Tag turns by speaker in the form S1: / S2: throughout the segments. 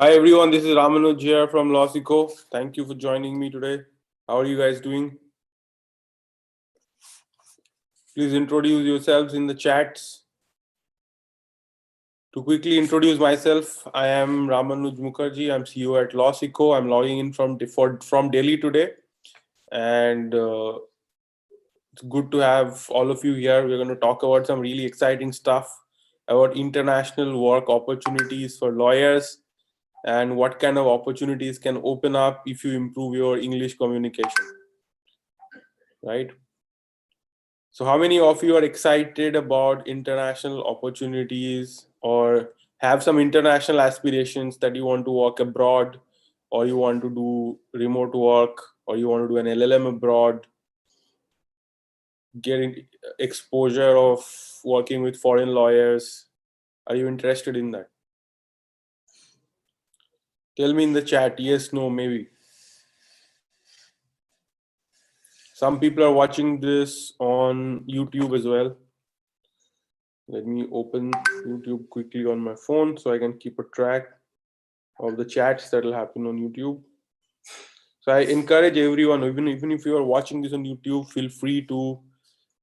S1: Hi everyone, this is Ramanuj here from 𝗨𝗪𝗀. Thank you for joining me today. How are you guys doing? Please introduce yourselves in the chats. To quickly introduce myself, I am Ramanuj Mukherjee. I'm CEO at 𝗨𝗪𝗀. I'm logging in from Delhi today. And it's good to have all of you here. We're going to talk about some really exciting stuff about international work opportunities for lawyers and what kind of opportunities can open up if you improve your English communication, right? So how many of you are excited about international opportunities or have some international aspirations that you want to work abroad, or you want to do remote work, or you want to do an LLM abroad, get exposure of working with foreign lawyers? Are you interested in that? Tell me in the chat, yes, no, maybe. Some people are watching this on YouTube as well. Let me open YouTube quickly on my phone so I can keep a track of the chats that will happen on YouTube. So I encourage everyone, even if you are watching this on YouTube, feel free to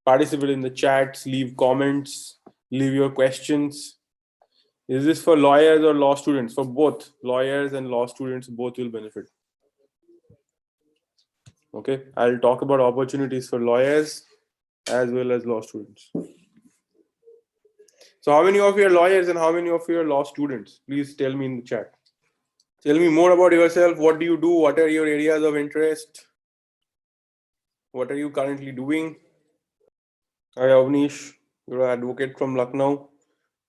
S1: participate in the chats, leave comments, leave your questions. Is this for lawyers or law students? For both lawyers and law students, both will benefit. Okay, I'll talk about opportunities for lawyers as well as law students. So how many of you are lawyers and how many of you are law students? Please tell me in the chat. Tell me more about yourself. What do you do? What are your areas of interest? What are you currently doing? Hi Avnish, you're an advocate from Lucknow.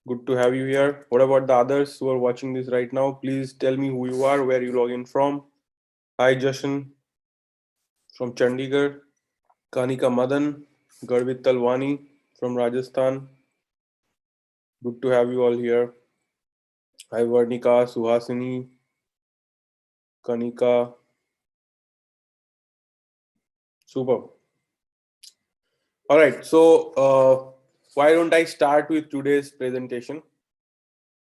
S1: Good to have you here. What about the others who are watching this right now? Please tell me who you are, where you log in from. Hi Jashan from Chandigarh. Kanika Madan, Garvit Talwani from Rajasthan. Good to have you all here. Hi Varnika, Suhasini, Kanika. Super. All right, so why don't I start with today's presentation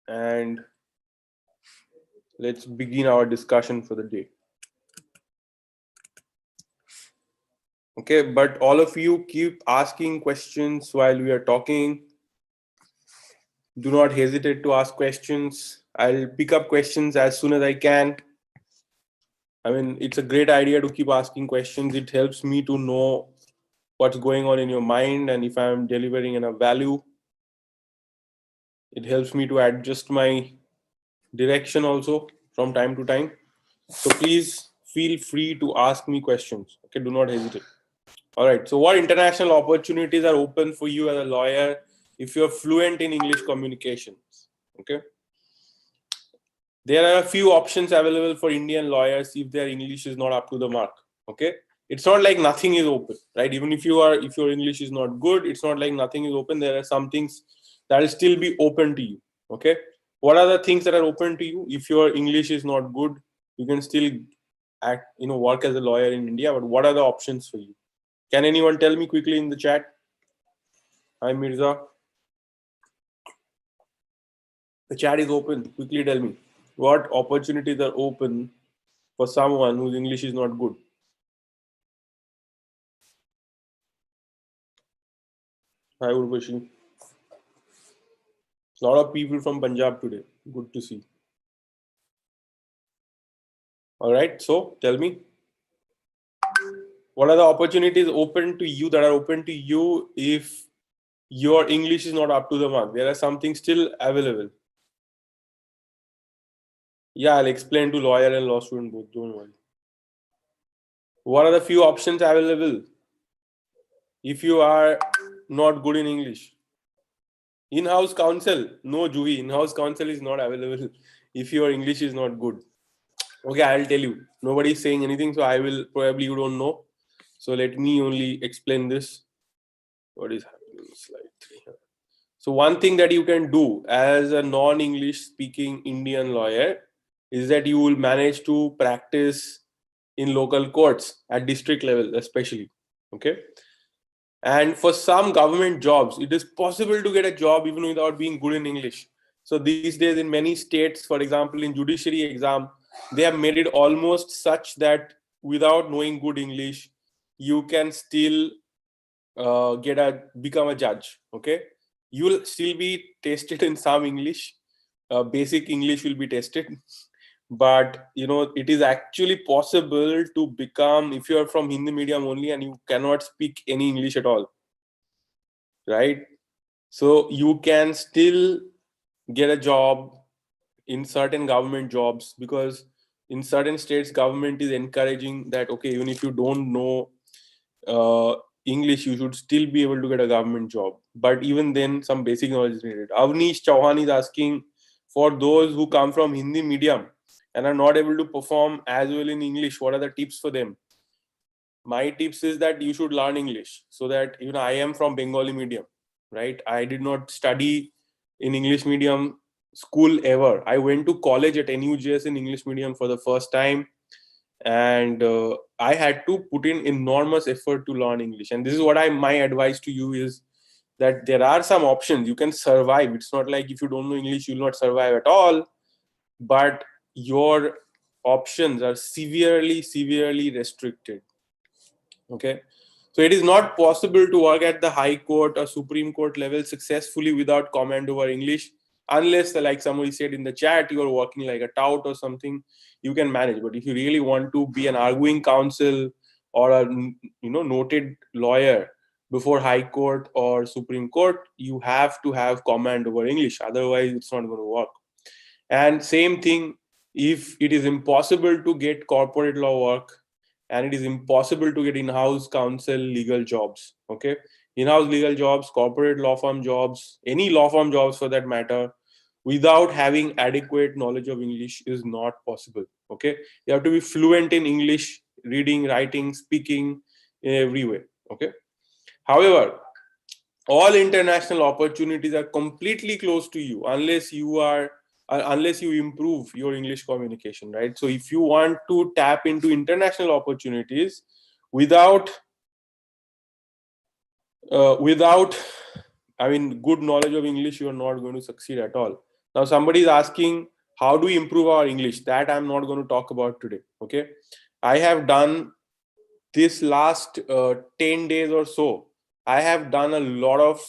S1: and let's begin our discussion for the day. Okay, but all of you keep asking questions while we are talking. Do not hesitate to ask questions. I'll pick up questions as soon as I can. I mean, it's a great idea to keep asking questions. It helps me to know what's going on in your mind and if I'm delivering enough value. It helps me to adjust my direction also from time to time. So please feel free to ask me questions. Okay, do not hesitate. All right, so what international opportunities are open for you as a lawyer if you're fluent in English communications? Okay, there are a few options available for Indian lawyers if their English is not up to the mark. Okay, it's not like nothing is open, right? Even if your English is not good, it's not like nothing is open. There are some things that will still be open to you. Okay, what are the things that are open to you? If your English is not good, you can still work as a lawyer in India. But what are the options for you? Can anyone tell me quickly in the chat? Hi Mirza. The chat is open. Quickly tell me what opportunities are open for someone whose English is not good. Hi Urvashi. A lot of people from Punjab today. Good to see. All right, so tell me, what are the opportunities open to you that are open to you if your English is not up to the mark? There are some things still available. Yeah, I'll explain to lawyer and law student both, don't worry. What are the few options available if you are not good in English? In-house counsel? No, Juhi, in-house counsel is not available if your English is not good. Okay, I'll tell you. Nobody is saying anything, so I will probably you don't know. So let me only explain this. What is happening in slide 3? So one thing that you can do as a non-English speaking Indian lawyer is that you will manage to practice in local courts at district level, especially. Okay. And for some government jobs, it is possible to get a job even without being good in English. So these days in many states, for example, in judiciary exam, they have made it almost such that without knowing good English, you can still become a judge. Okay, you will still be tested in some English. Basic English will be tested, but it is actually possible to become, if you are from Hindi medium only and you cannot speak any English at all, right? So you can still get a job in certain government jobs, because in certain states government is encouraging that, okay, even if you don't know English, you should still be able to get a government job. But even then, some basic knowledge is needed. Avnish Chauhan is asking, for those who come from Hindi medium and are not able to perform as well in English, what are the tips for them? My tips is that you should learn English, so that I am from Bengali medium, right? I did not study in English medium school ever. I went to college at NUJS in English medium for the first time, and I had to put in enormous effort to learn English. And this is what my advice to you is, that there are some options. You can survive. It's not like if you don't know English, you'll not survive at all, but your options are severely restricted. Okay, so it is not possible to work at the High Court or Supreme Court level successfully without command over English, unless, like somebody said in the chat, you are working like a tout or something. You can manage. But if you really want to be an arguing counsel or a noted lawyer before High Court or Supreme Court, you have to have command over English. Otherwise, it's not going to work. And same thing, if it is impossible to get corporate law work, and it is impossible to get in-house counsel legal jobs, okay, in-house legal jobs, corporate law firm jobs, any law firm jobs for that matter, without having adequate knowledge of English is not possible. Okay, you have to be fluent in English, reading, writing, speaking, in every way. Okay, however, all international opportunities are completely closed to you unless you improve your English communication, right? So if you want to tap into international opportunities without good knowledge of English, you are not going to succeed at all. Now somebody is asking, how do we improve our English? That I'm not going to talk about today. Okay, I have done this last 10 days or so. I have done a lot of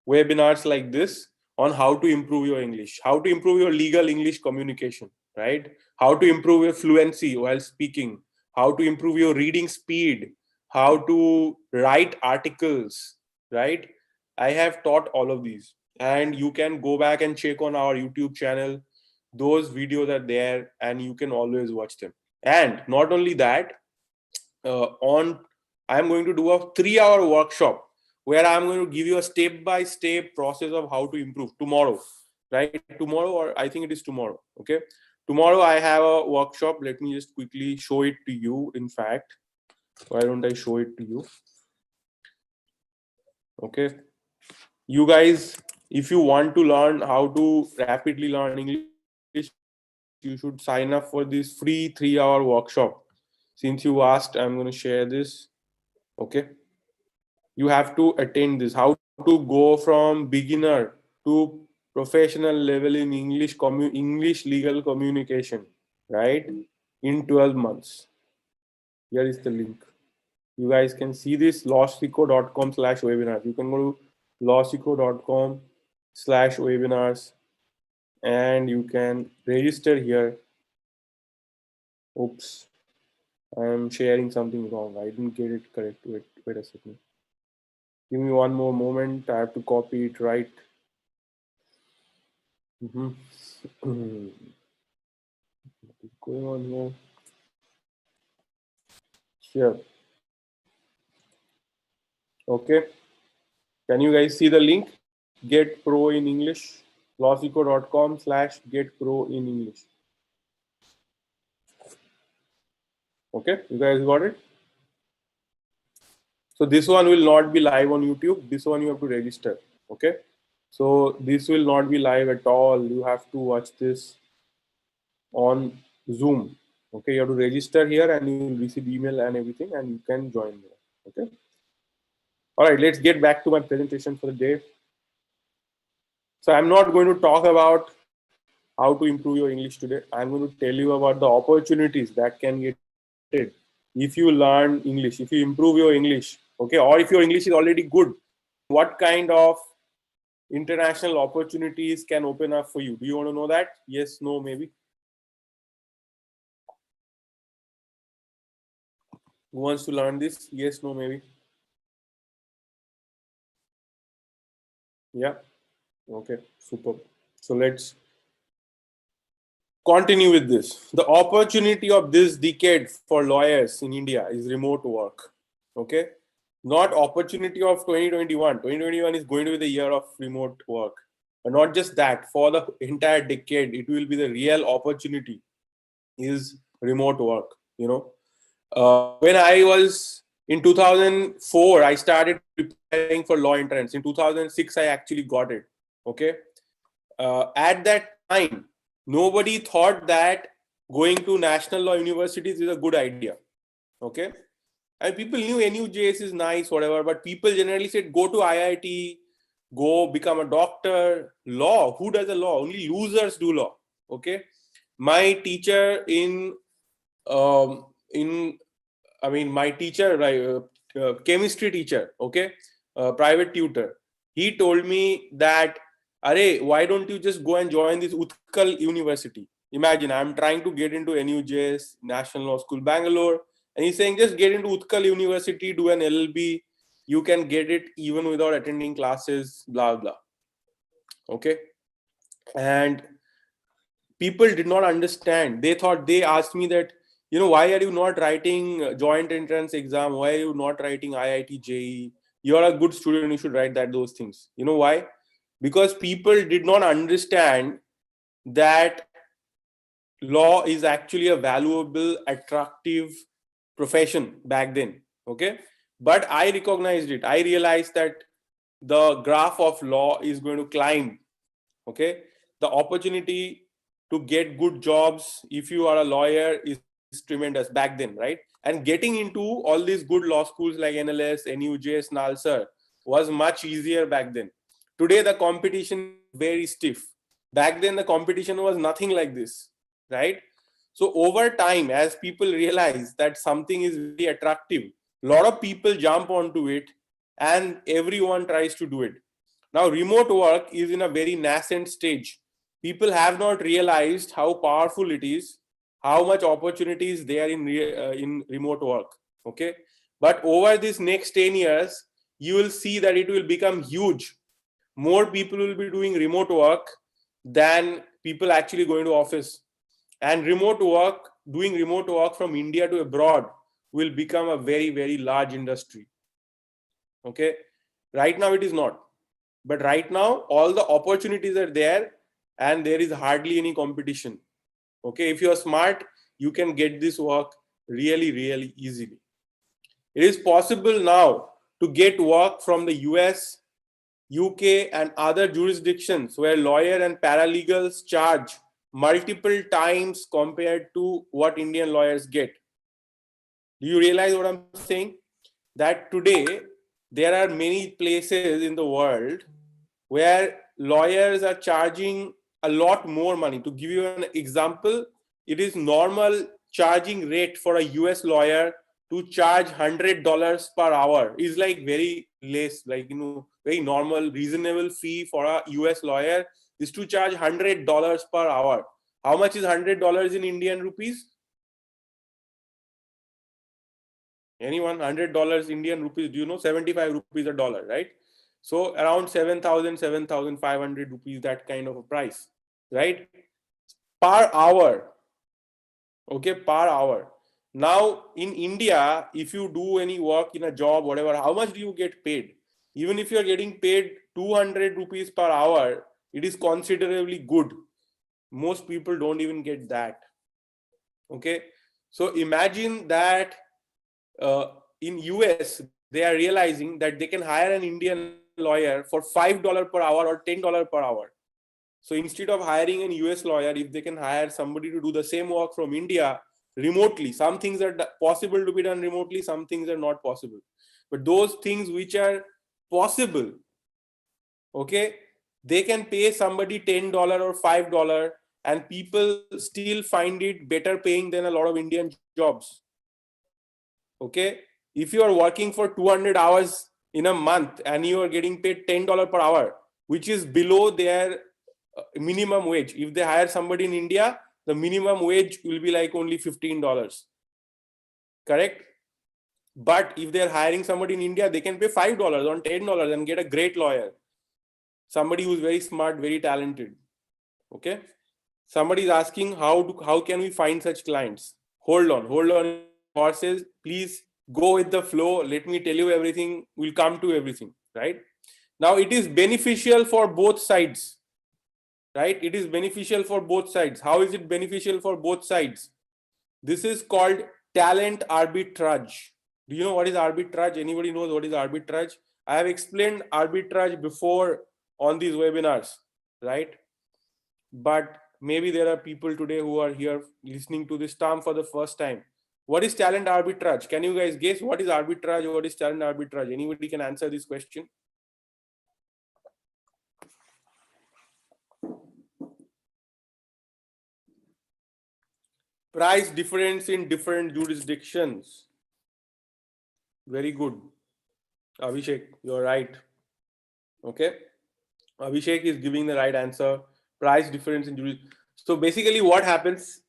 S1: webinars like this on how to improve your English, how to improve your legal English communication, right? How to improve your fluency while speaking, how to improve your reading speed, how to write articles, right? I have taught all of these, and you can go back and check on our YouTube channel. Those videos are there and you can always watch them. And not only that, I'm going to do a 3-hour workshop where I'm going to give you a step-by-step process of how to improve tomorrow, right? Tomorrow, or I think it is tomorrow. Okay, tomorrow I have a workshop. Let me just quickly show it to you. In fact, why don't I show it to you? Okay, you guys, if you want to learn how to rapidly learn English, you should sign up for this free 3-hour workshop. Since you asked, I'm going to share this. Okay, you have to attend this, how to go from beginner to professional level in English legal communication, right, in 12 months. Here is the link. You guys can see this, 𝗆𝗫𝘂.com/webinars. You can go to 𝗆𝗫𝘂.com/webinars and you can register here. Oops, I am sharing something wrong. I didn't get it correct. Wait a second. Give me one more moment. I have to copy it right. What's going on here? Sure. Okay. Can you guys see the link? Get Pro in English. 𝗆𝗫𝘂.com/get pro in English. Okay, you guys got it? So this one will not be live on YouTube. This one you have to register. Okay, so this will not be live at all. You have to watch this on Zoom. Okay, you have to register here and you will receive email and everything, and you can join there. Okay. All right, let's get back to my presentation for the day. So I'm not going to talk about how to improve your English today. I'm going to tell you about the opportunities that can get created if you learn English, if you improve your English, okay, or if your English is already good, what kind of international opportunities can open up for you. Do you want to know that? Yes, no, maybe. Who wants to learn this? Yes, no, maybe. Yeah. Okay, super. So let's continue with this. The opportunity of this decade for lawyers in India is remote work. Okay. Not opportunity of 2021. 2021 is going to be the year of remote work. But not just that, for the entire decade, it will be the real opportunity is remote work. You know, when I was in 2004, I started preparing for law entrance. In 2006, I actually got it. Okay. At that time, nobody thought that going to national law universities is a good idea. Okay. And people knew NUJS is nice, whatever, but people generally said, go to IIT, go become a doctor. Law, who does a law? Only losers do law. Okay. My teacher my teacher, chemistry teacher, okay, private tutor, he told me that, Arey, why don't you just go and join this Utkal University? Imagine, I'm trying to get into NUJS, National Law School, Bangalore, and he's saying, just get into Utkal University, do an LLB, you can get it even without attending classes, blah, blah. Okay. And people did not understand. They asked me that, why are you not writing joint entrance exam? Why are you not writing IIT JEE? You're a good student, you should write those things. You know why? Because people did not understand that law is actually a valuable, attractive profession back then. Okay. But I recognized it. I realized that the graph of law is going to climb. Okay. The opportunity to get good jobs if you are a lawyer is tremendous back then, right? And getting into all these good law schools like NLS, NUJS, NALSA was much easier back then. Today, the competition is very stiff. Back then, the competition was nothing like this, right? So over time, as people realize that something is very attractive, a lot of people jump onto it and everyone tries to do it. Now, remote work is in a very nascent stage. People have not realized how powerful it is, how much opportunities there in remote work. Okay. But over this next 10 years, you will see that it will become huge. More people will be doing remote work than people actually going to office. And doing remote work from India to abroad will become a very, very large industry. Okay. Right now it is not. But right now, all the opportunities are there and there is hardly any competition. Okay. If you are smart, you can get this work really, really easily. It is possible now to get work from the US, UK, and other jurisdictions where lawyer and paralegals charge multiple times compared to what Indian lawyers get. Do you realize what I'm saying? That today there are many places in the world where lawyers are charging a lot more money. To give you an example, it is normal charging rate for a US lawyer to charge $100 per hour is like very less, like, very normal, reasonable fee for a US lawyer is to charge $100 per hour. How much is $100 in Indian rupees? Anyone? $100 Indian rupees, do you know? 75 rupees a dollar, right? So around 7,000, 7,500 rupees, that kind of a price, right? Per hour. Okay, per hour. Now in India, if you do any work in a job, whatever, how much do you get paid? Even if you're getting paid 200 rupees per hour, it is considerably good. Most people don't even get that. Okay. So imagine that in US, they are realizing that they can hire an Indian lawyer for $5 per hour or $10 per hour. So instead of hiring an US lawyer, if they can hire somebody to do the same work from India remotely, some things are possible to be done remotely, some things are not possible. But those things which are possible, okay, They can pay somebody $10 or $5, and people still find it better paying than a lot of Indian jobs. Okay, if you are working for 200 hours in a month and you are getting paid $10 per hour, which is below their minimum wage. If they hire somebody in India, the minimum wage will be like only $15. Correct? But if they're hiring somebody in India, they can pay $5 on $10 and get a great lawyer. Somebody who's very smart, very talented. Okay. Somebody is asking how can we find such clients? Hold on, horses. Please go with the flow. Let me tell you everything. We'll come to everything. Right? Now it is beneficial for both sides. Right? It is beneficial for both sides. How is it beneficial for both sides? This is called talent arbitrage. Do you know what is arbitrage? Anybody knows what is arbitrage? I have explained arbitrage before on these webinars, right? But maybe there are people today who are here listening to this term for the first time. What is talent arbitrage? Can you guys guess what is arbitrage or what is talent arbitrage? Anybody can answer this question? Price difference in different jurisdictions. Very good. Abhishek, you're right. Okay. Abhishek is giving the right answer. Price difference in jurisdictions. So basically what happens,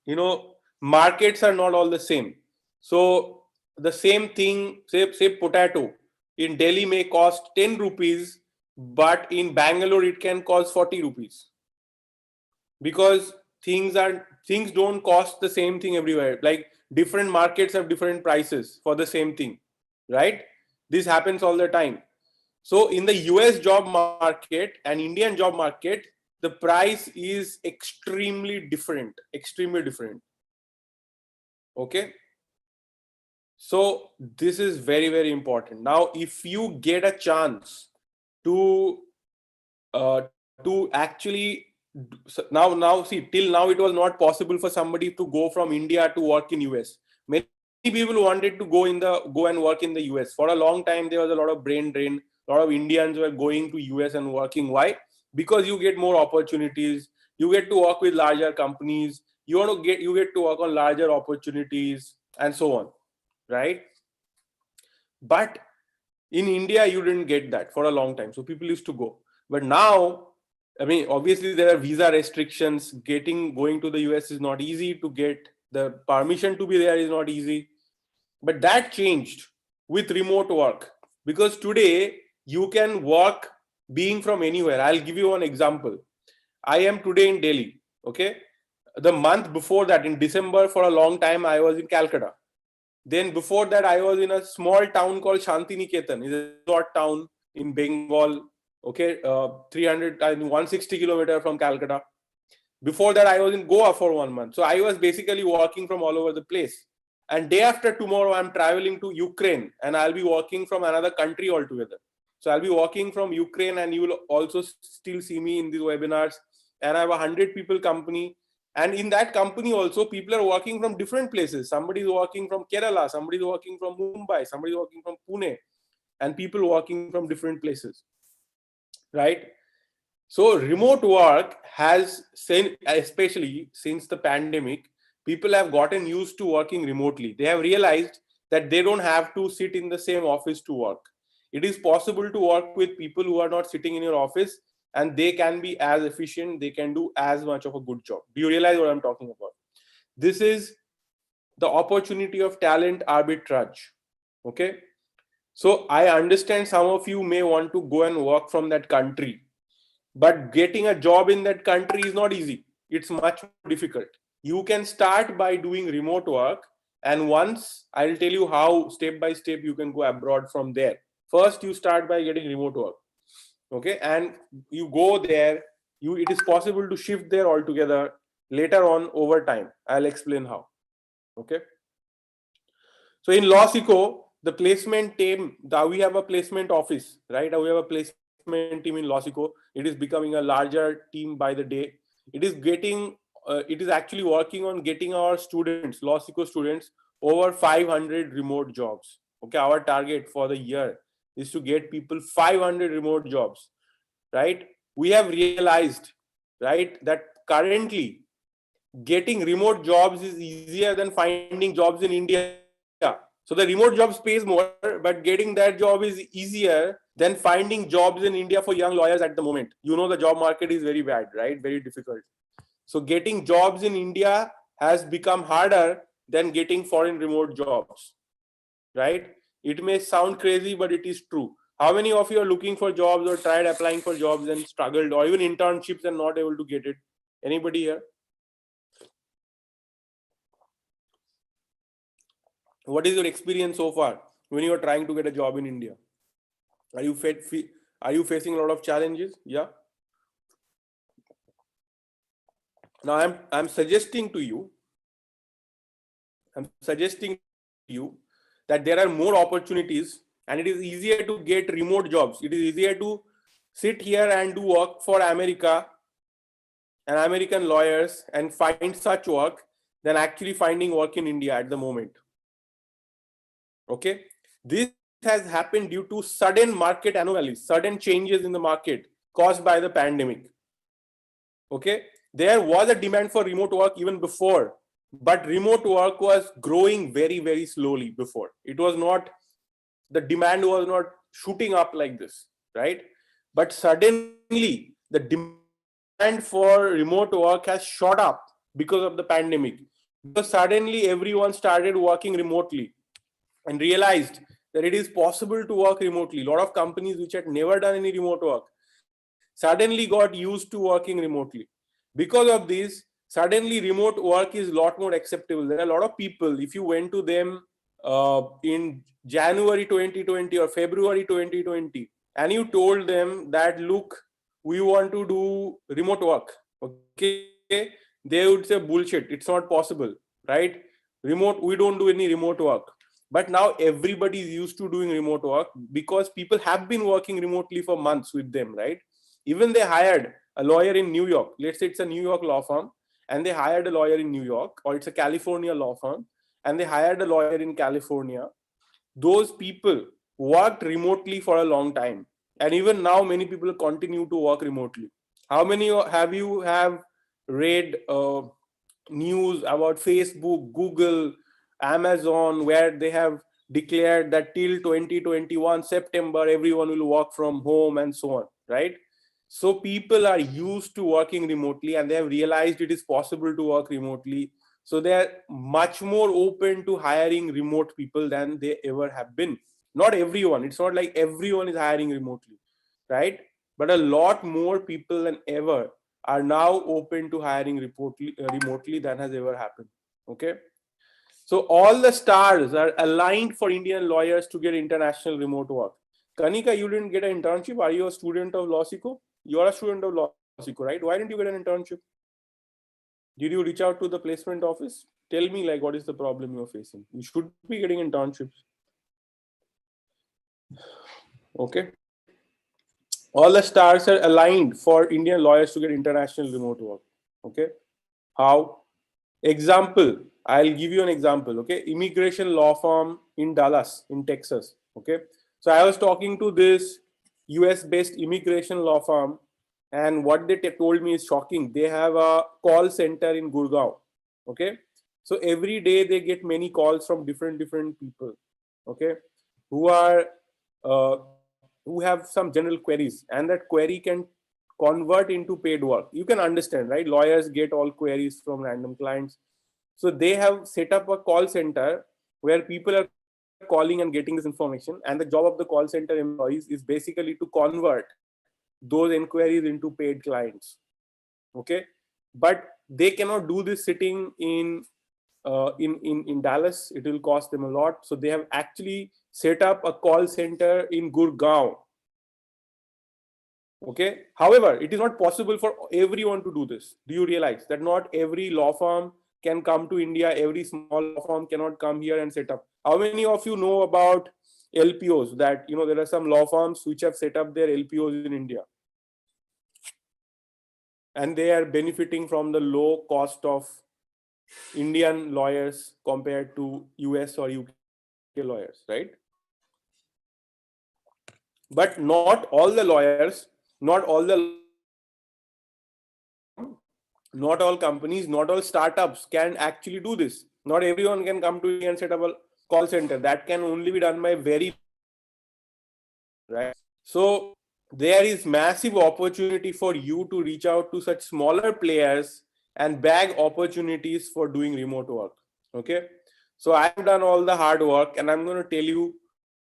S1: markets are not all the same. So the same thing, say potato in Delhi may cost 10 rupees, but in Bangalore it can cost 40 rupees. Because things don't cost the same thing everywhere. Like different markets have different prices for the same thing, right? This happens all the time. So in the US job market and Indian job market, the price is extremely different. Okay. So this is very, very important. Now, if you get a chance to actually now see, till now it was not possible for somebody to go from India to work in US. Many people wanted to go and work in the US. For a long time, there was a lot of brain drain. A lot of Indians were going to US and working. Why? Because you get more opportunities. You get to work with larger companies. You get to work on larger opportunities and so on, right? But in India, you didn't get that for a long time. So people used to go. But now, I mean, obviously there are visa restrictions. Going to the US is not easy. To get the permission to be there is not easy. But that changed with remote work, because today you can work being from anywhere. I'll give you one example. I am today in Delhi. Okay. The month before that, in December, for a long time, I was in Calcutta. Then before that, I was in a small town called Shantiniketan. It's a resort town in Bengal. Okay, 160 kilometers from Calcutta. Before that, I was in Goa for 1 month. So I was basically working from all over the place. And day after tomorrow, I'm traveling to Ukraine, and I'll be working from another country altogether. So I'll be working from Ukraine, and you will also still see me in these webinars. And I have a 100 people company. And in that company also, people are working from different places. Somebody is working from Kerala, somebody is working from Mumbai, somebody is working from Pune, and people working from different places, right? So remote work has, especially since the pandemic, people have gotten used to working remotely. They have realized that they don't have to sit in the same office to work. It is possible to work with people who are not sitting in your office, and they can be as efficient, they can do as much of a good job. Do you realize what I'm talking about? This is the opportunity of talent arbitrage. Okay. So I understand some of you may want to go and work from that country, but getting a job in that country is not easy. It's much more difficult. You can start by doing remote work, and once I'll tell you how step by step you can go abroad from there. First, you start by getting remote work. Okay, and you go there, it is possible to shift there altogether later on over time. I'll explain how. Okay. So in 𝗨𝗪𝗀, the placement team, we have a placement office, right? We have a placement team in 𝗨𝗪𝗀. It is becoming a larger team by the day. It is actually working on getting our students, 𝗨𝗪𝗀 students, over 500 remote jobs. Okay, our target for the year is to get people 500 remote jobs, right? we have realized, right, that currently getting remote jobs is easier than finding jobs in India. So the remote jobs pays more, but getting that job is easier than finding jobs in India for young lawyers at the moment. You know, the job market is very bad, right? Very difficult. So getting jobs in India has become harder than getting foreign remote jobs, right? It may sound crazy, but it is true. How many of you are looking for jobs or tried applying for jobs and struggled, or even internships and not able to get it? Anybody here? What is your experience so far when you are trying to get a job in India? Are you facing a lot of challenges? Yeah. Now I'm suggesting to you that there are more opportunities and it is easier to get remote jobs. It is easier to sit here and do work for America and American lawyers and find such work than actually finding work in India at the moment. Okay, this has happened due to sudden market anomalies, sudden changes in the market caused by the pandemic. Okay, there was a demand for remote work even before, but remote work was growing very, very slowly before. It was not, the demand was not shooting up like this, right? But suddenly the demand for remote work has shot up because of the pandemic. Because suddenly everyone started working remotely and realized that it is possible to work remotely. A lot of companies which had never done any remote work suddenly got used to working remotely. Because of this, suddenly remote work is a lot more acceptable. There are a lot of people, if you went to them in January 2020 or February 2020, and you told them that, look, we want to do remote work, okay, they would say, bullshit, it's not possible, right? Remote, we don't do any remote work. But now everybody is used to doing remote work because people have been working remotely for months with them, right? Even they hired a lawyer in New York. Let's say it's a New York law firm, and they hired a lawyer in New York, or it's a California law firm, and they hired a lawyer in California. Those people worked remotely for a long time. And even now, many people continue to work remotely. How many have you have read news about Facebook, Google, Amazon, where they have declared that till 2021 September, everyone will work from home and so on, right? So people are used to working remotely and they have realized it is possible to work remotely. So they are much more open to hiring remote people than they ever have been. Not everyone, it's not like everyone is hiring remotely, right? But a lot more people than ever are now open to hiring remotely than has ever happened. Okay. So all the stars are aligned for Indian lawyers to get international remote work. Kanika, you didn't get an internship. Are you a student of 𝗨𝘁? You are a student of 𝗨𝘁, right? Why didn't you get an internship? Did you reach out to the placement office? Tell me, like, what is the problem you're facing? You should be getting internships. Okay. All the stars are aligned for Indian lawyers to get international remote work. Okay. How? Example, I'll give you an example. Okay. Immigration law firm in Dallas, in Texas. Okay. So I was talking to this US-based immigration law firm, and what they told me is shocking. They have a call center in Gurgaon. Okay. So every day they get many calls from different people. Okay. Who are who have some general queries, and that query can convert into paid work. You can understand, right? Lawyers get all queries from random clients. So they have set up a call center where people are calling and getting this information, and the job of the call center employees is basically to convert those inquiries into paid clients. Okay, but they cannot do this sitting in Dallas. It will cost them a lot. So they have actually set up a call center in Gurgaon. Okay. However, it is not possible for everyone to do this. Do you realize that not every law firm can come to India? Every small law firm cannot come here and set up. How many of you know about LPOs? That, you know, there are some law firms which have set up their LPOs in India, and they are benefiting from the low cost of Indian lawyers compared to US or UK lawyers, right? But not all the lawyers Not all companies, not all startups can actually do this. Not everyone can come to India and set up a call center. That can only be done by very, right? So there is massive opportunity for you to reach out to such smaller players and bag opportunities for doing remote work. Okay. So I have done all the hard work, and I'm going to tell you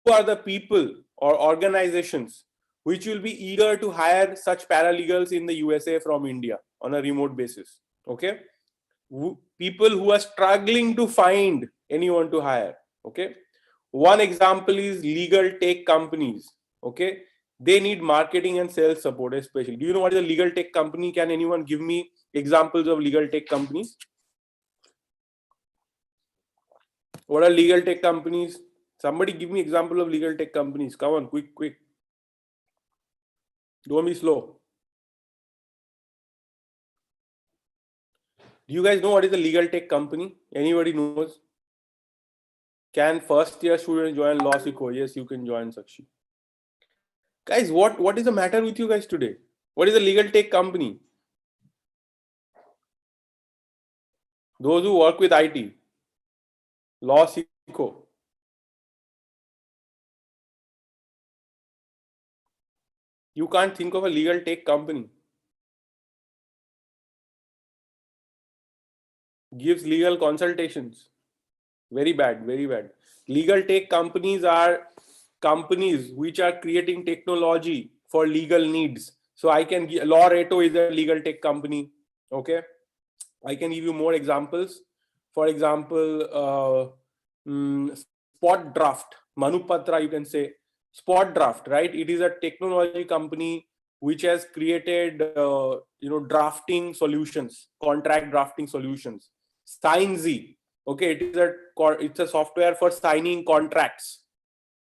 S1: who are the people or organizations which will be eager to hire such paralegals in the USA from India on a remote basis. Okay. People who are struggling to find anyone to hire. Okay. One example is legal tech companies. Okay. They need marketing and sales support, especially. Do you know what is a legal tech company? Can anyone give me examples of legal tech companies? What are legal tech companies? Somebody give me example of legal tech companies. Come on, quick, quick. Don't be slow. Do you guys know what is a legal tech company? Anybody knows? Can first year students join 𝗨𝗪𝗀? Yes, you can join, Sakshi. Guys, what is the matter with you guys today? What is a legal tech company? Those who work with IT. 𝗨𝗪𝗀𝗀. You can't think of a legal tech company. Gives legal consultations. Very bad, very bad. Legal tech companies are companies which are creating technology for legal needs. So I can give, 𝗨𝗪𝗀𝗀 is a legal tech company. Okay. I can give you more examples. For example, Spot Draft, Manupatra, you can say. Spot Draft, right? It is a technology company which has created, drafting solutions, contract drafting solutions. cie𝗽𝗽𝗃𝗃𝗃. Okay, it's a software for signing contracts.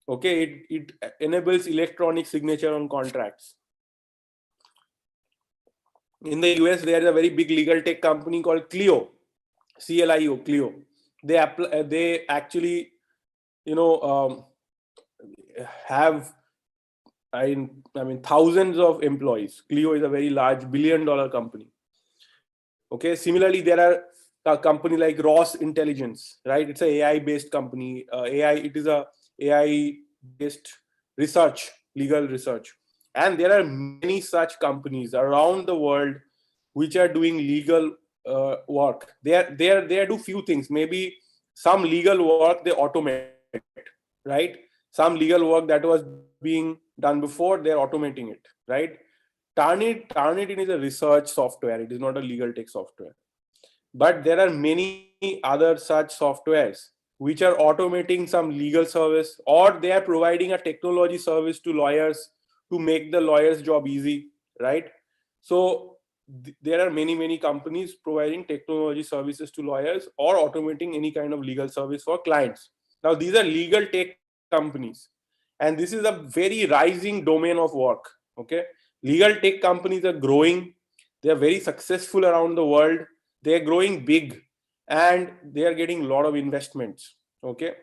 S1: Okay, it enables electronic signature on contracts. In the US, there is a very big legal tech company called Clio, CLIO, Clio. They actually, have, I mean, thousands of employees. Clio is a very large billion-dollar company. Okay. Similarly, there are a company like Ross Intelligence, right? It's an AI-based company. It is a AI-based research, legal research, and there are many such companies around the world which are doing legal work. They do few things. Maybe some legal work they automate, right? Some legal work that was being done before, they're automating it, right? Turnitin is a research software. It is not a legal tech software. But there are many other such softwares which are automating some legal service, or they are providing a technology service to lawyers to make the lawyer's job easy, right? So there are many companies providing technology services to lawyers or automating any kind of legal service for clients. Now, these are legal tech companies, and this is a very rising domain of work. Okay, legal tech companies are growing. They are very successful around the world. They are growing big, and they are getting a lot of investments. Okay,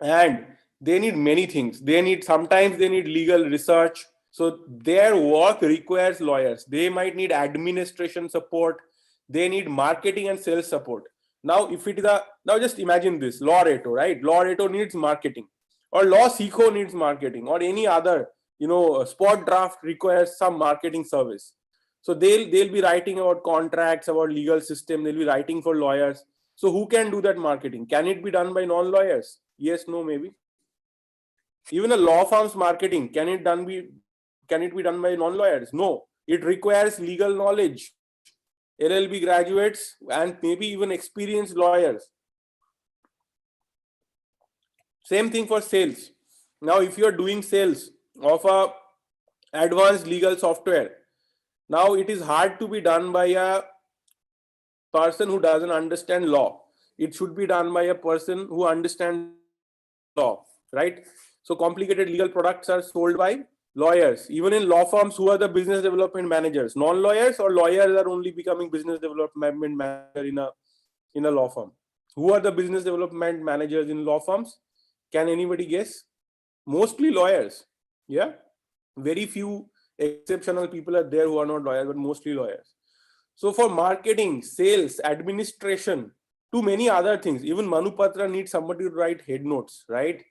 S1: and they need many things. Sometimes they need legal research. So their work requires lawyers. They might need administration support. They need marketing and sales support. Now, now just imagine this, 𝗨𝗪𝗀𝗀, right? 𝗨𝗪𝗀𝗀 needs marketing, or 𝗨𝗪𝗀 needs marketing, or any other, Spot Draft requires some marketing service. So they'll be writing about contracts, about legal system. They'll be writing for lawyers. So who can do that marketing? Can it be done by non-lawyers? Yes, no, maybe. Even a law firm's marketing, can it be done by non-lawyers? No. It requires legal knowledge, LLB graduates, and maybe even experienced lawyers. Same thing for sales. Now, if you are doing sales of a advanced legal software, now it is hard to be done by a person who doesn't understand law. It should be done by a person who understands law, right? So complicated legal products are sold by lawyers. Even in law firms, who are the business development managers? Non-lawyers, or lawyers are only becoming business development manager in a law firm? Who are the business development managers in law firms? Can anybody guess? Mostly lawyers. Yeah. Very few exceptional people are there who are not lawyers, but mostly lawyers. So for marketing, sales, administration, to many other things, even Manupatra needs somebody to write head notes, right?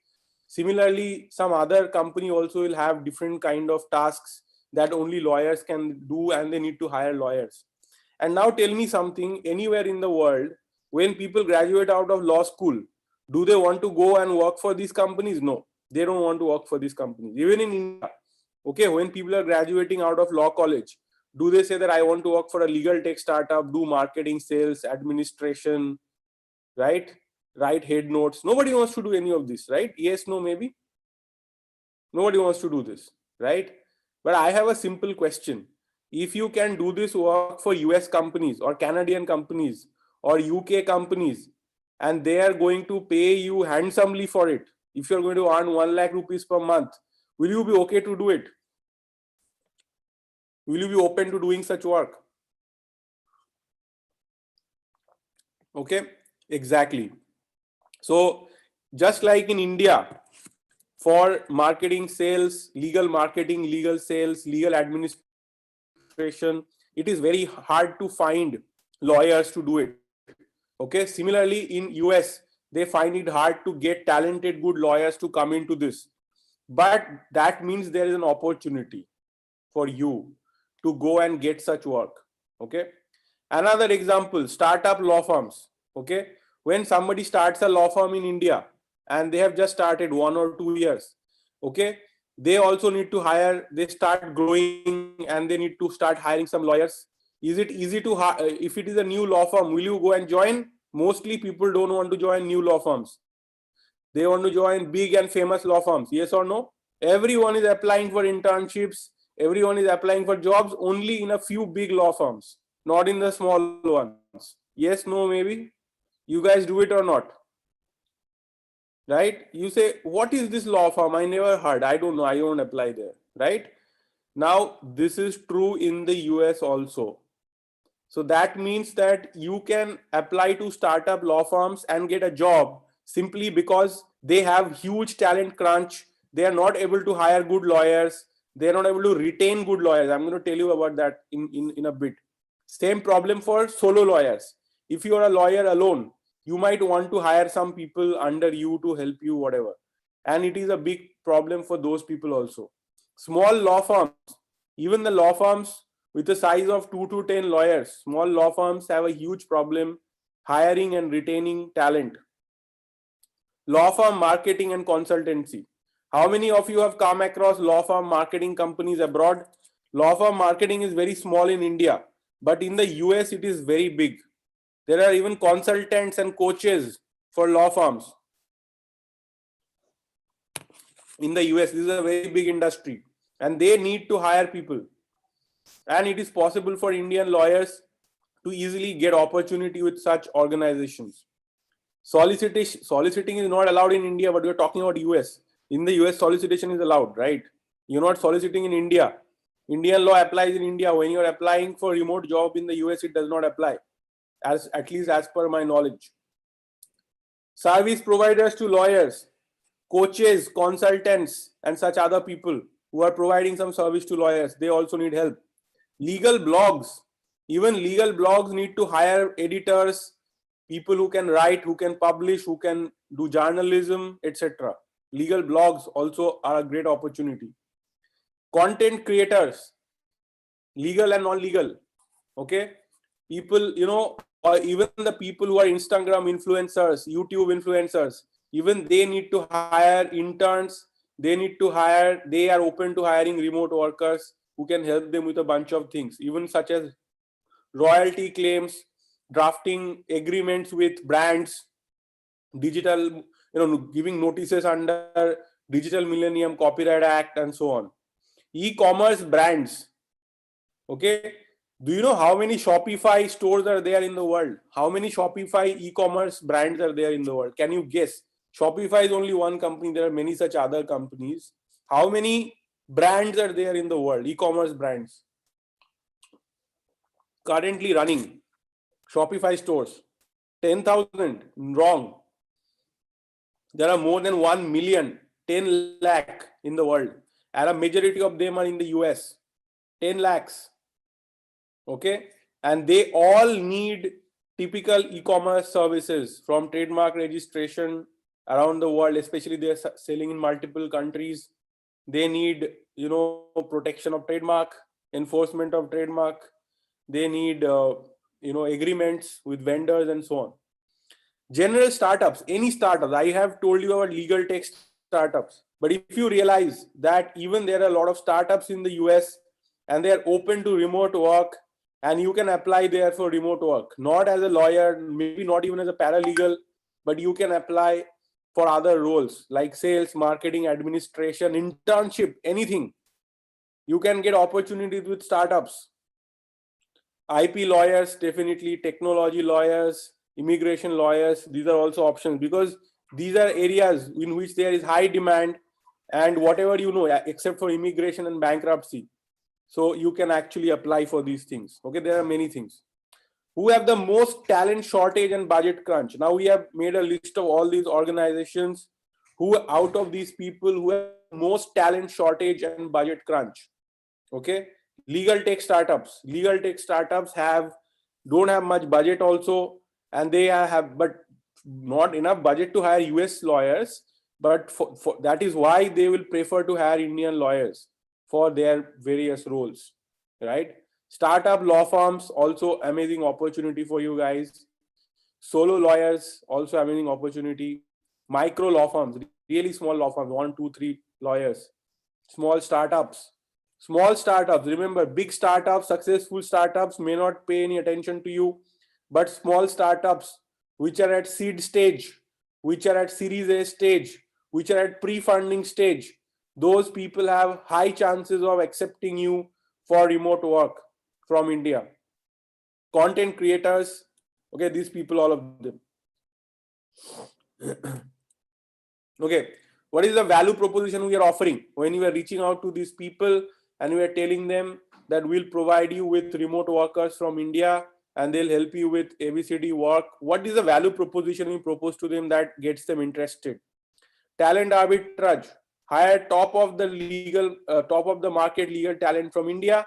S1: Similarly, some other company also will have different kind of tasks that only lawyers can do, and they need to hire lawyers. And now tell me something, anywhere in the world, when people graduate out of law school, do they want to go and work for these companies? No, they don't want to work for these companies. Even in India, okay, when people are graduating out of law college, do they say that I want to work for a legal tech startup, do marketing, sales, administration, right? Write head notes? Nobody wants to do any of this, right? Yes, no, maybe. Nobody wants to do this, right? But I have a simple question. If you can do this work for US companies or Canadian companies or UK companies, and they are going to pay you handsomely for it, if you're going to earn 1 lakh rupees per month, will you be okay to do it? Will you be open to doing such work? Okay, exactly. So just like in India, for marketing, sales, legal marketing, legal sales, legal administration, it is very hard to find lawyers to do it. Okay, similarly in US, they find it hard to get talented, good lawyers to come into this. But that means there is an opportunity for you to go and get such work. Okay, another example, startup law firms. Okay, when somebody starts a law firm in India and they have just started 1 or 2 years, okay, they also need to hire, they start growing and they need to start hiring some lawyers. Is it easy to hire? If it is a new law firm, will you go and join? Mostly people don't want to join new law firms. They want to join big and famous law firms. Yes or no? Everyone is applying for internships. Everyone is applying for jobs only in a few big law firms, not in the small ones. Yes, no, maybe. You guys do it or not? Right? You say, what is this law firm? I never heard. I don't know. I don't apply there. Right? Now, this is true in the US also. So that means that you can apply to startup law firms and get a job simply because they have huge talent crunch. They are not able to hire good lawyers. They are not able to retain good lawyers. I'm going to tell you about that in a bit. Same problem for solo lawyers. If you are a lawyer alone, you might want to hire some people under you to help you, whatever. And it is a big problem for those people also. Small law firms, even the law firms with a size of 2 to 10 lawyers, small law firms have a huge problem hiring and retaining talent. Law firm marketing and consultancy. How many of you have come across law firm marketing companies abroad? Law firm marketing is very small in India, but in the US it is very big. There are even consultants and coaches for law firms. In the US, this is a very big industry and they need to hire people. And it is possible for Indian lawyers to easily get opportunity with such organizations. Soliciting is not allowed in India, but we're talking about US. In the US, solicitation is allowed, right? You're not soliciting in India. Indian law applies in India. When you're applying for a remote job in the US, it does not apply, at least as per my knowledge. Service providers to lawyers, coaches, consultants, and such other people who are providing some service to lawyers, they also need help. Legal blogs, even legal blogs need to hire editors, people who can write, who can publish, who can do journalism, etc. Legal blogs also are a great opportunity. Content creators, legal and non-legal, okay? People, or even the people who are Instagram influencers, YouTube influencers, even they need to hire interns. They are open to hiring remote workers who can help them with a bunch of things, even such as royalty claims, drafting agreements with brands, digital, giving notices under Digital Millennium Copyright Act and so on. E-commerce brands. Okay. Do you know how many Shopify stores are there in the world? How many Shopify e-commerce brands are there in the world? Can you guess? Shopify is only one company. There are many such other companies. How many brands are there in the world? E-commerce brands currently running Shopify stores. 10,000. Wrong. There are more than 1 million, 10 lakh in the world. And a majority of them are in the US. 10 lakhs. Okay. and they all need typical e-commerce services, from trademark registration around the world, especially they're selling in multiple countries. They need, protection of trademark, enforcement of trademark. They need, agreements with vendors and so on. General startups, any startups. I have told you about legal tech startups, but if you realize that even there are a lot of startups in the US and they are open to remote work, and you can apply there for remote work, not as a lawyer, maybe not even as a paralegal, but you can apply for other roles like sales, marketing, administration, internship, anything. You can get opportunities with startups. IP lawyers, definitely, technology lawyers, immigration lawyers, these are also options, because these are areas in which there is high demand, and whatever except for immigration and bankruptcy. So you can actually apply for these things. Okay, there are many things. Who have the most talent shortage and budget crunch? Now we have made a list of all these organizations who, out of these people, who have most talent shortage and budget crunch. Okay, legal tech startups. Legal tech startups don't have much budget also, and they have but not enough budget to hire US lawyers. But for that is why they will prefer to hire Indian lawyers for their various roles, right? Startup law firms, also amazing opportunity for you guys. Solo lawyers, also amazing opportunity. Micro law firms, really small law firms, 1, 2, 3 lawyers. Small startups. Remember, big startups, successful startups may not pay any attention to you, but small startups which are at seed stage, which are at Series A stage, which are at pre-funding stage, those people have high chances of accepting you for remote work from India. Content creators, okay, these people, all of them. Okay, what is the value proposition we are offering when we are reaching out to these people and we are telling them that we'll provide you with remote workers from India and they'll help you with ABCD work? What is the value proposition we propose to them that gets them interested? Talent arbitrage. Hire top of the market legal talent from India,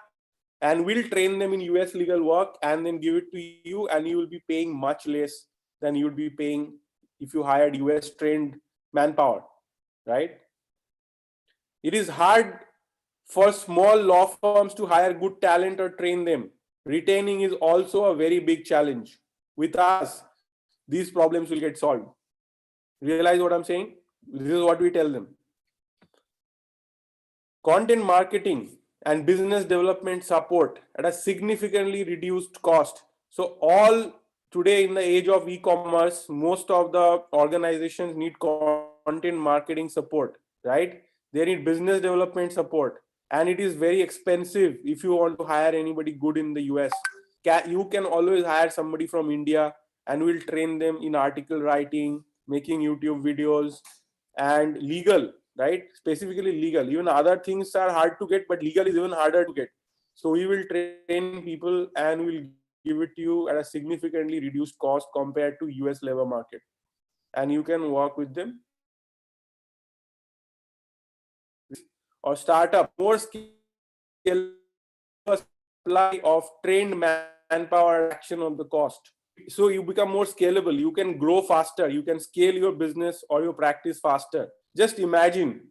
S1: and we'll train them in US legal work and then give it to you, and you will be paying much less than you would be paying if you hired US trained manpower, right? It is hard for small law firms to hire good talent or train them. Retaining is also a very big challenge. With us, these problems will get solved. Realize what I'm saying? This is what we tell them. Content marketing and business development support at a significantly reduced cost. So all today in the age of e-commerce, most of the organizations need content marketing support, right? They need business development support, and it is very expensive if you want to hire anybody good in the US. You can always hire somebody from India and we'll train them in article writing, making YouTube videos, and legal, right? Specifically legal. Even other things are hard to get, but legal is even harder to get. So we will train people and we'll give it to you at a significantly reduced cost compared to US labor market. And you can work with them. Or startup, more scale supply of trained manpower, action of the cost. So you become more scalable. You can grow faster. You can scale your business or your practice faster. Just imagine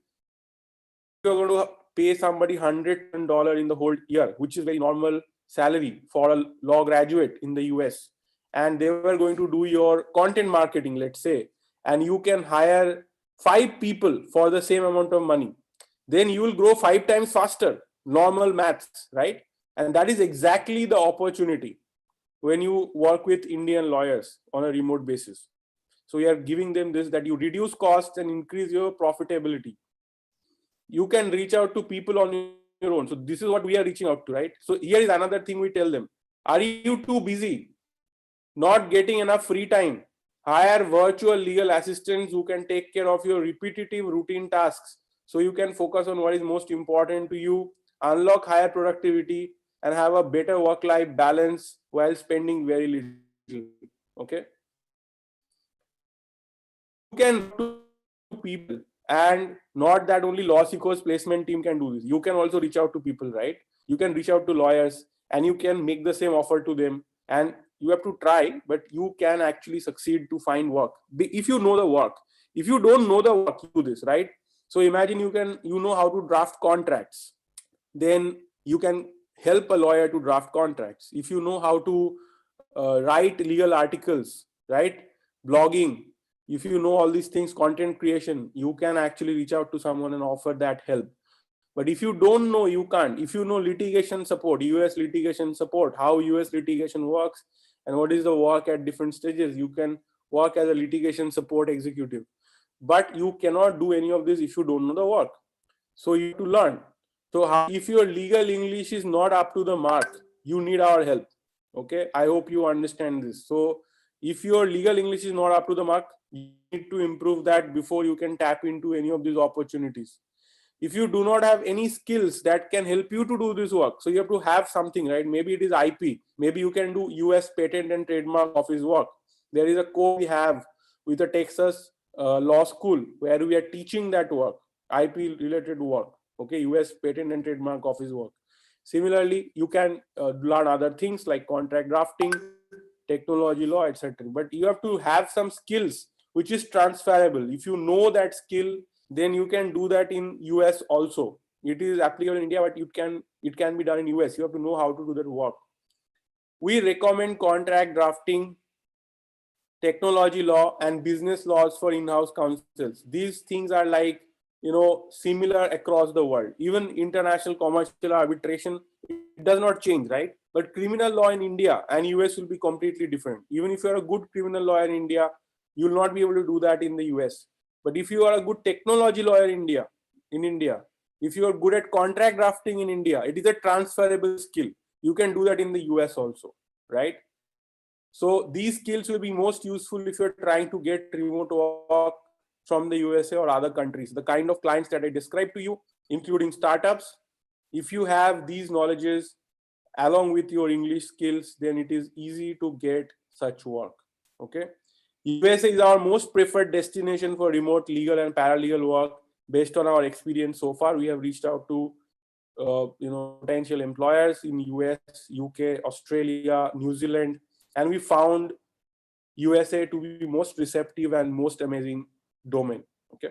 S1: you're going to pay somebody $100 in the whole year, which is very normal salary for a law graduate in the US. And they were going to do your content marketing, let's say, and you can hire 5 people for the same amount of money. Then you will grow 5 times faster. Normal maths, right? And that is exactly the opportunity when you work with Indian lawyers on a remote basis. So you are giving them this, that you reduce costs and increase your profitability. You can reach out to people on your own. So this is what we are reaching out to, right? So here is another thing we tell them. Are you too busy? Not getting enough free time? Hire virtual legal assistants who can take care of your repetitive routine tasks, so you can focus on what is most important to you, unlock higher productivity, and have a better work-life balance while spending very little. Okay? You can do people, and not that only 𝗆𝗪𝗀𝗀𝗀's placement team can do this. You can also reach out to people, right? You can reach out to lawyers and you can make the same offer to them, and you have to try, but you can actually succeed to find work if you know the work. If you don't know the work, you do this, right? So imagine you know how to draft contracts, then you can help a lawyer to draft contracts. If you know how to write legal articles, right, blogging, if you know all these things, content creation, you can actually reach out to someone and offer that help. But if you don't know, you can't. If you know litigation support, US litigation support, how US litigation works and what is the work at different stages, you can work as a litigation support executive. But you cannot do any of this if you don't know the work. So you have to learn. So if your legal English is not up to the mark, you need our help. Okay, I hope you understand this. So if your legal English is not up to the mark, you need to improve that before you can tap into any of these opportunities. If you do not have any skills that can help you to do this work, so you have to have something, right? Maybe it is IP, maybe you can do US patent and trademark office work. There is a course we have with the Texas law school where we are teaching that work, IP related work, okay, US patent and trademark office work. Similarly, you can learn other things like contract drafting, technology law, etc. But you have to have some skills which is transferable. If you know that skill, then you can do that in US also. It is applicable in India, but it can be done in US. You have to know how to do that work. We recommend contract drafting, technology law, and business laws for in-house counsels. These things are like, similar across the world. Even international commercial arbitration, it does not change, right? But criminal law in India and US will be completely different. Even if you're a good criminal lawyer in India, you will not be able to do that in the US. But if you are a good technology lawyer in India, if you are good at contract drafting in India, it is a transferable skill. You can do that in the US also, right? So these skills will be most useful if you're trying to get remote work from the USA or other countries. The kind of clients that I described to you, including startups, if you have these knowledges along with your English skills, then it is easy to get such work, okay? USA is our most preferred destination for remote legal and paralegal work. Based on our experience so far, we have reached out to potential employers in US, UK, Australia, New Zealand, and we found USA to be most receptive and most amazing domain. Okay,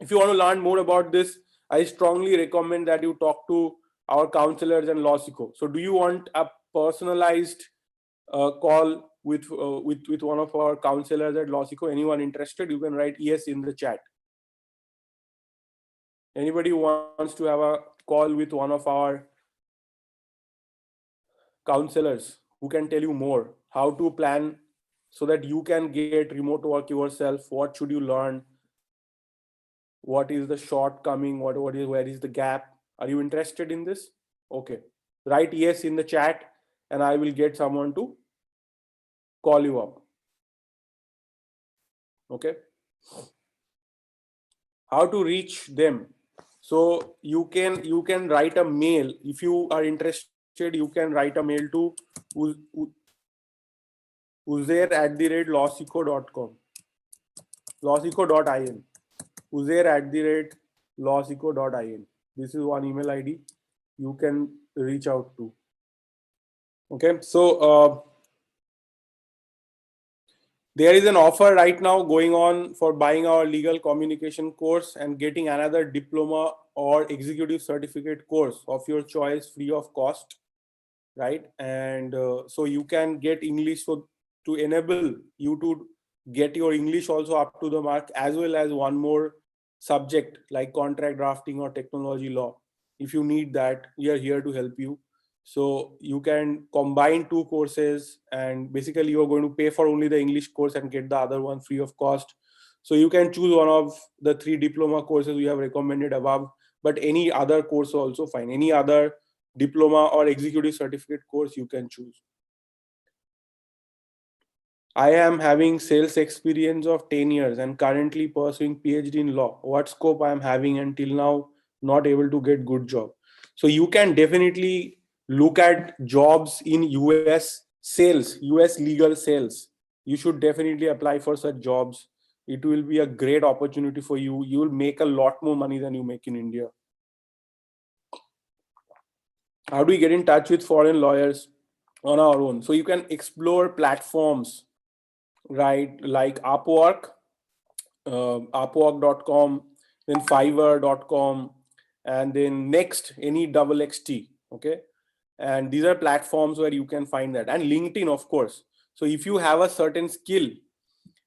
S1: if you want to learn more about this, I strongly recommend that you talk to our counselors and 𝗨𝗪𝗀. So do you want a personalized call with one of our counselors at 𝗨𝗪𝗀? Anyone interested? You can write yes in the chat. Anybody who wants to have a call with one of our counselors who can tell you more how to plan so that you can get remote work yourself? What should you learn? What is the shortcoming? Where is the gap? Are you interested in this? Okay, write yes in the chat and I will get someone to call you up. Okay, how to reach them? So you can write a mail. If you are interested, you can write a mail to uzair@lawsikho.com, 𝗨𝗪𝗀.in, uzair@lawsikho.in. This is one email ID you can reach out to. Okay, so there is an offer right now going on for buying our legal communication course and getting another diploma or executive certificate course of your choice free of cost, right? And so you can get English, so to enable you to get your English also up to the mark, as well as one more subject like contract drafting or technology law. If you need that, we are here to help you. So you can combine two courses, and basically you're going to pay for only the English course and get the other one free of cost. So you can choose one of the 3 diploma courses we have recommended above, but any other course also fine. Any other diploma or executive certificate course you can choose. I am having sales experience of 10 years and currently pursuing PhD in law. What scope I am having until now not able to get good job? So you can definitely look at jobs in US sales, US legal sales. You should definitely apply for such jobs. It will be a great opportunity for you. You will make a lot more money than you make in India. How do we get in touch with foreign lawyers on our own? So you can explore platforms, right? Like Upwork, upwork.com, then fiverr.com, and then next, any double XT, okay? And these are platforms where you can find that. And LinkedIn, of course. So if you have a certain skill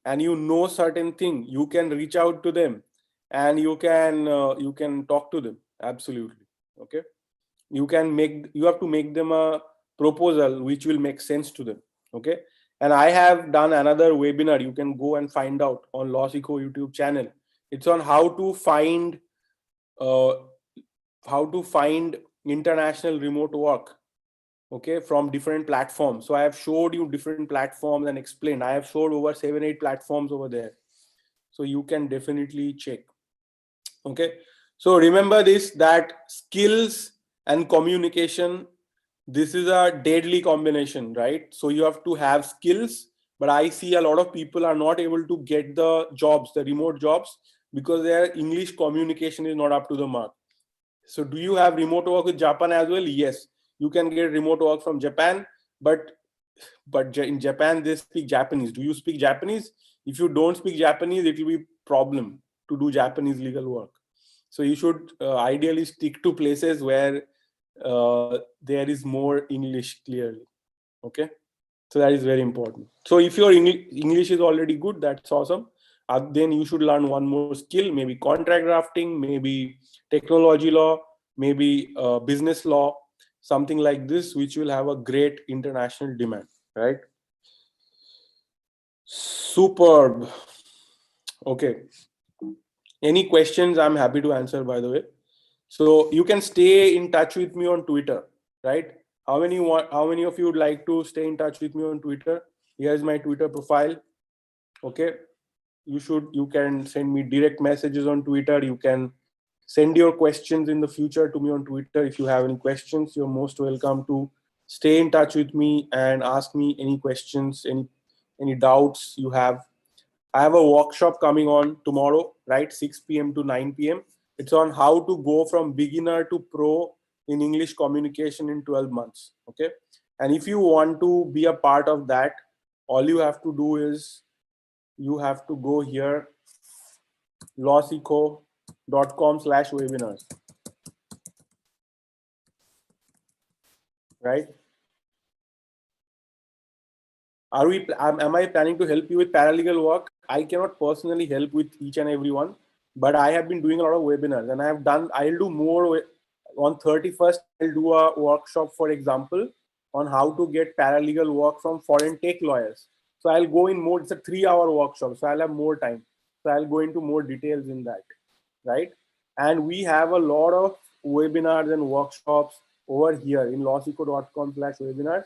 S1: and you know certain thing, you can reach out to them and you can talk to them. Absolutely. Okay. You have to make them a proposal which will make sense to them. Okay. And I have done another webinar. You can go and find out on 𝗨𝗪𝗀 YouTube channel. It's on how to find uh, international remote work, okay, from different platforms. So I have showed you different platforms and explained. I have showed over 7-8 platforms over there, so you can definitely check. Okay, so remember this, that skills and communication, this is a deadly combination, right? So you have to have skills, but I see a lot of people are not able to get the jobs, the remote jobs, because their English communication is not up to the mark. So do you have remote work with Japan as well? Yes, you can get remote work from Japan, but in Japan they speak Japanese. Do you speak Japanese? If you don't speak Japanese, it will be problem to do Japanese legal work. So you should ideally stick to places where there is more English clearly. Okay, so that is very important. So if your English is already good, that's awesome. Then you should learn one more skill, maybe contract drafting, maybe technology law, maybe business law, something like this, which will have a great international demand, right? Superb. Okay. Any questions? I'm happy to answer, by the way. So you can stay in touch with me on Twitter, right? How many of you would like to stay in touch with me on Twitter? Here's my Twitter profile. Okay. You can send me direct messages on Twitter. You can send your questions in the future to me on Twitter. If you have any questions, you're most welcome to stay in touch with me and ask me any questions, any doubts you have. I have a workshop coming on tomorrow, right? 6 p.m. to 9 p.m. It's on how to go from beginner to pro in English communication in 12 months. Okay. And if you want to be a part of that, all you have to do is you have to go here, 𝗨𝗪𝗀.com/webinars, right? Am I planning to help you with paralegal work? I cannot personally help with each and every one, but I have been doing a lot of webinars, and I'll do more on 31st. I'll do a workshop, for example, on how to get paralegal work from foreign tech lawyers. So I'll go in more, it's a 3-hour workshop, so I'll have more time. So I'll go into more details in that, right? And we have a lot of webinars and workshops over here in 𝗨𝗪𝗀.com/webinars,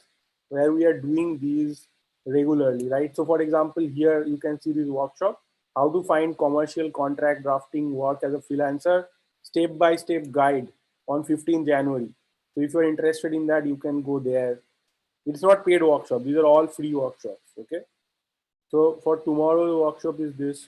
S1: where we are doing these regularly, right? So for example, here you can see this workshop, how to find commercial contract drafting work as a freelancer, step-by-step guide on 15 January. So if you're interested in that, you can go there. It's not paid workshop. These are all free workshops. Okay. So for tomorrow, the workshop is this.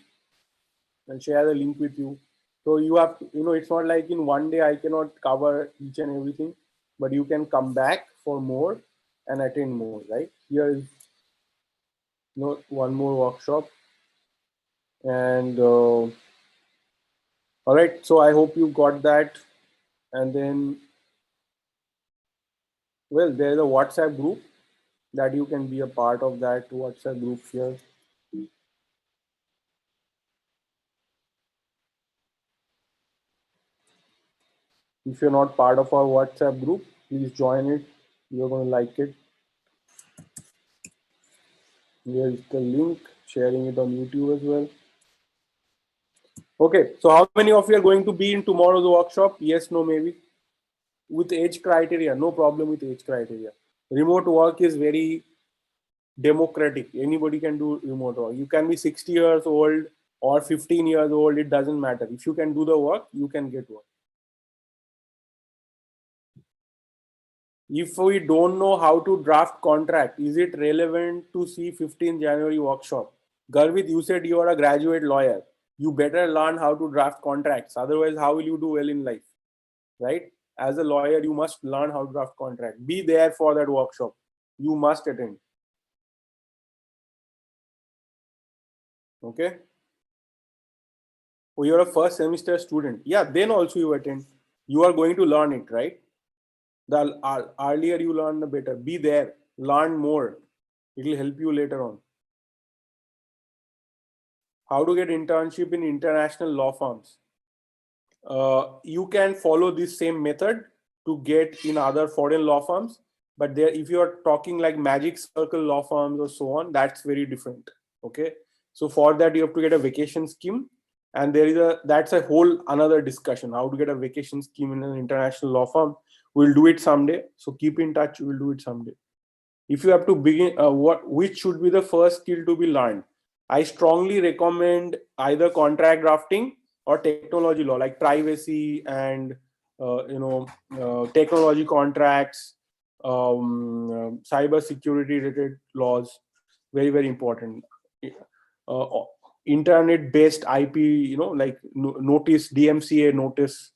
S1: I'll share the link with you. So you have to, it's not like in one day I cannot cover each and everything, but you can come back for more and attend more, right? Here is one more workshop. And all right, so I hope you got that. And then, well, there's a WhatsApp group that you can be a part of, that WhatsApp group here. If you're not part of our WhatsApp group, please join it. You're going to like it. Here's the link, sharing it on YouTube as well. Okay, so how many of you are going to be in tomorrow's workshop? Yes, no, maybe. With age criteria, no problem with age criteria. Remote work is very democratic. Anybody can do remote work. You can be 60 years old or 15 years old. It doesn't matter. If you can do the work, you can get work. If we don't know how to draft contract, is it relevant to see 15 January workshop? Garvit, you said you are a graduate lawyer. You better learn how to draft contracts. Otherwise, how will you do well in life? Right? as a lawyer, you must learn how to draft contract. Be there for that workshop. You must attend. Okay. Oh, you're a first semester student. Yeah, then also you attend. You are going to learn it, right? The earlier you learn, the better. Be there. Learn more. It will help you later on. How to get internship in international law firms? You can follow this same method to get in other foreign law firms, but there, if you are talking like magic circle law firms or so on, that's very different. Okay, so for that you have to get a vacation scheme, and that's a whole another discussion, how to get a vacation scheme in an international law firm. We'll do it someday, so keep in touch. We'll do it someday. If you have to begin, which should be the first skill to be learned? I strongly recommend either contract drafting or technology law, like privacy and technology contracts, cyber security related laws. Very, very important. Internet based IP, like notice, DMCA notice,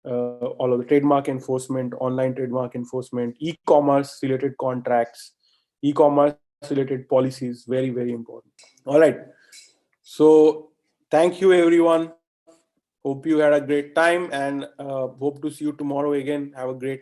S1: all of the trademark enforcement, online trademark enforcement, e-commerce related contracts, e-commerce related policies. Very, very important. All right. So thank you, everyone. Hope you had a great time, and hope to see you tomorrow again. Have a great night.